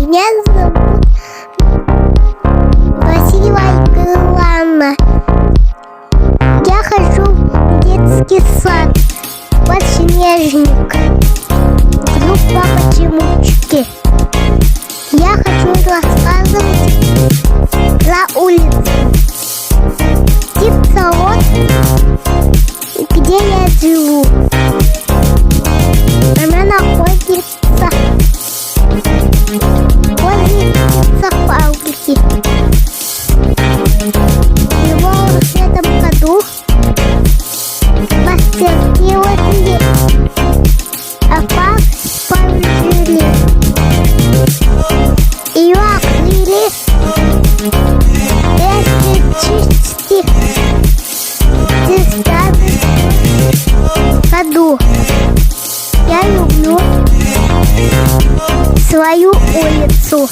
Меня зовут Василия Ивановна. Я хожу в детский сад. Подснежник. Группа почемучки. Я хочу рассказывать про улицу. Птицевод, где я живу. Она находится возле птицефабрики. В этом году постерпелось опас положили. Ее открыли электричество в году. Я люблю свою улицу.